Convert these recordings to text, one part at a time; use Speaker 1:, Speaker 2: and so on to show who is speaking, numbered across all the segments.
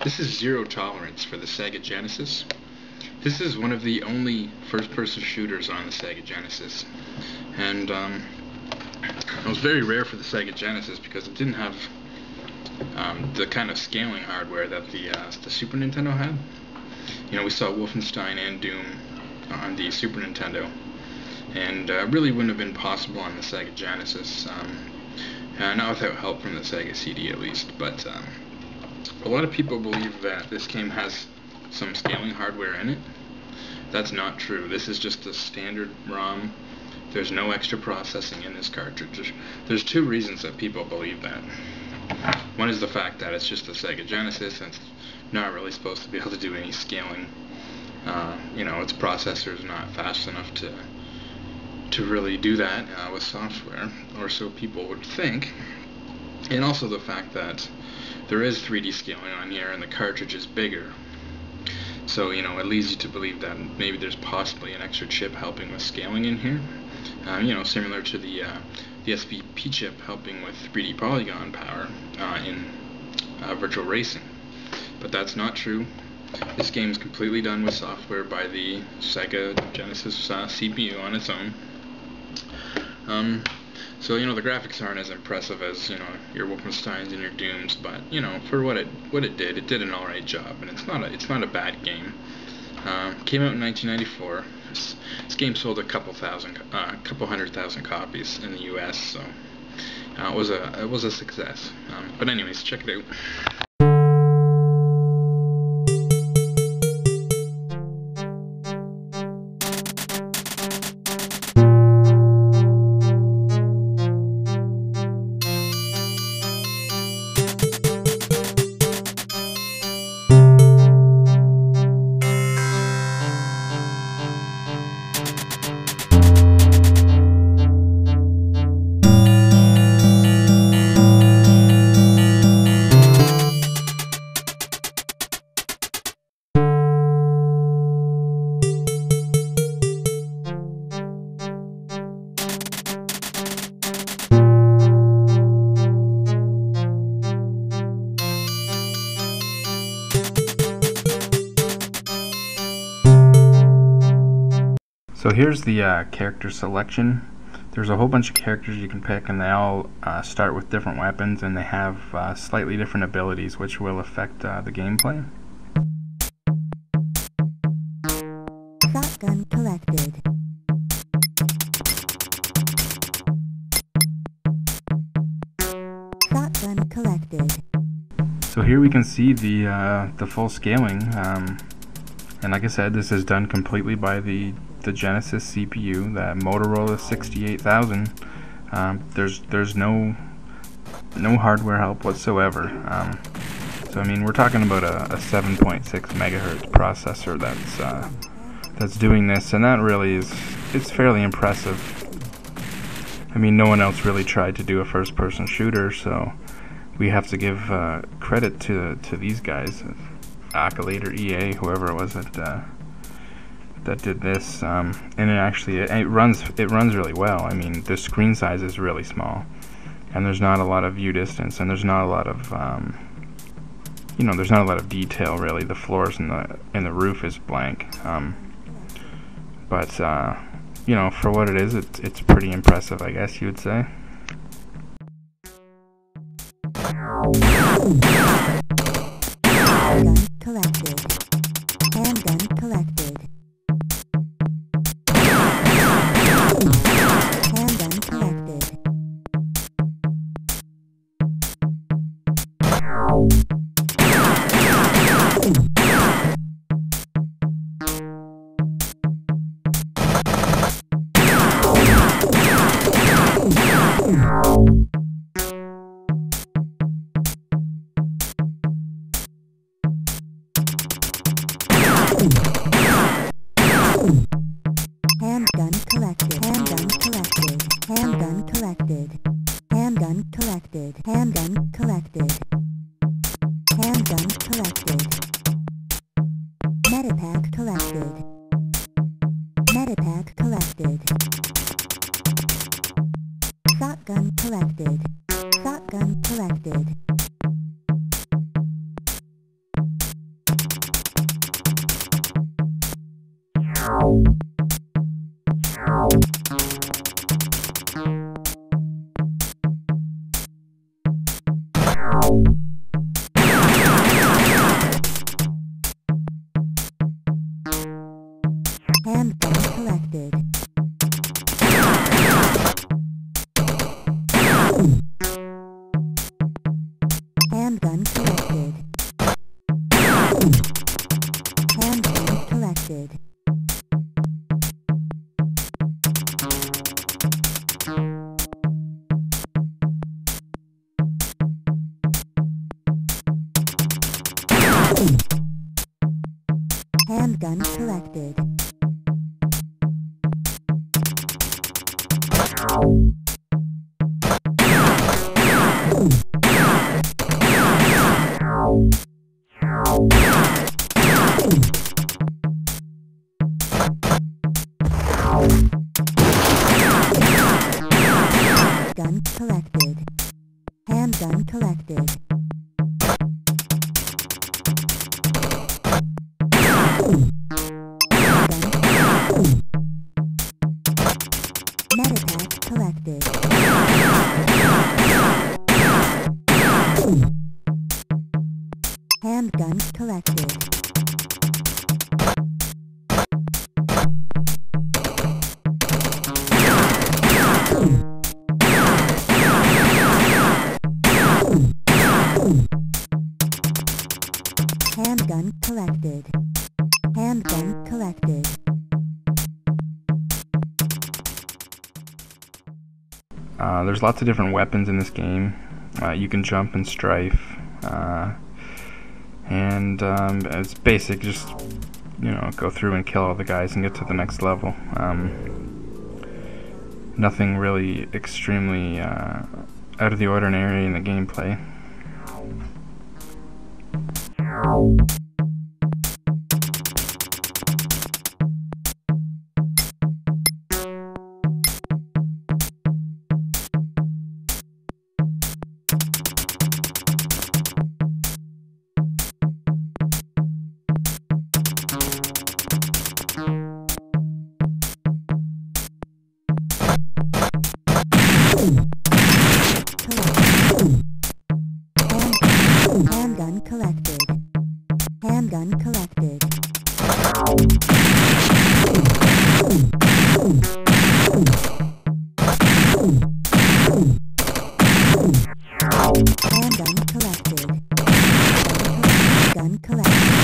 Speaker 1: This is Zero Tolerance for the Sega Genesis. This is one of the only first-person shooters on the Sega Genesis, and it was very rare for the Sega Genesis because it didn't have the kind of scaling hardware that the Super Nintendo had. You know, we saw Wolfenstein and Doom on the Super Nintendo, and really wouldn't have been possible on the Sega Genesis, not without help from the Sega CD at least. But a lot of people believe that this game has some scaling hardware in it. That's not true. This is just a standard ROM. There's no extra processing in this cartridge. There's two reasons that people believe that. One is the fact that it's just a Sega Genesis and it's not really supposed to be able to do any scaling. You know, its processor is not fast enough to really do that with software, or so people would think. And also the fact that there is 3D scaling on here and the cartridge is bigger. So, you know, it leads you to believe that maybe there's possibly an extra chip helping with scaling in here. You know, similar to the SVP chip helping with 3D polygon power in virtual racing. But that's not true. This game is completely done with software by the Sega Genesis CPU on its own. So, you know, the graphics aren't as impressive as, you know, your Wolfensteins and your Dooms, but, you know, for what it did an alright job, and it's not a bad game. Came out in 1994. This game sold a couple hundred thousand copies in the US, so it was a success. But anyways, check it out. So here's the character selection. There's a whole bunch of characters you can pick, and they all start with different weapons, and they have slightly different abilities which will affect the gameplay.
Speaker 2: Shotgun collected. Shotgun collected.
Speaker 1: So here we can see the full scaling, and like I said, this is done completely by the Genesis CPU, the Motorola 68000. There's no hardware help whatsoever. So I mean, we're talking about a 7.6 megahertz processor that's doing this, and that really it's fairly impressive. I mean, no one else really tried to do a first-person shooter, so we have to give credit to these guys, Accolade or EA, whoever it was that did this, and it runs really well. I mean, the screen size is really small, and there's not a lot of view distance, and there's not a lot of you know, there's not a lot of detail really. The floors and the roof is blank, but you know, for what it is, it's pretty impressive, I guess you would say.
Speaker 2: Handgun collected. Handgun collected. Handgun collected. Handgun collected. Handgun collected. Handgun collected. Handgun collected. Handgun collected. Handgun collected. Medipack collected. Medipack collected. Shotgun collected. Shotgun collected. Handgun collected. Handgun collected. Handgun collected. Gun collected. Handgun collected. Medipack collected. Handgun collected. Handgun collected. Handgun collected.
Speaker 3: There's lots of different weapons in this game. You can jump and strafe, and it's basic, just go through and kill all the guys and get to the next level. Nothing really extremely out of the ordinary in the gameplay.
Speaker 2: Handgun collected. Handgun collected. Handgun collected. Gun collected.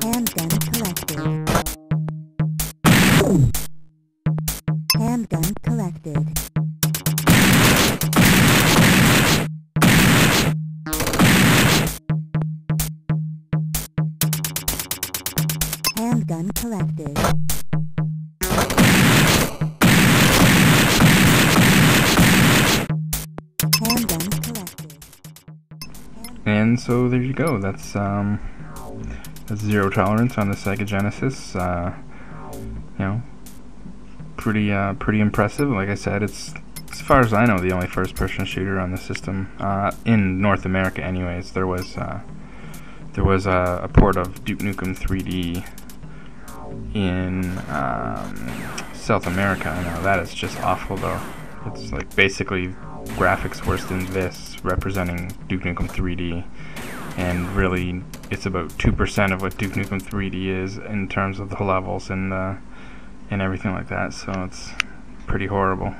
Speaker 2: Handgun collected. Handgun collected. Handgun collected. Handgun collected.
Speaker 3: And so there you go. That's Zero Tolerance on the Sega Genesis. Pretty impressive. Like I said, it's, as far as I know, the only first-person shooter on the system in North America. Anyways, there was a port of Duke Nukem 3D in South America. Now that is just awful, though. It's like basically graphics worse than this, representing Duke Nukem 3D, and really it's about 2% of what Duke Nukem 3D is in terms of the levels and everything like that. So it's pretty horrible.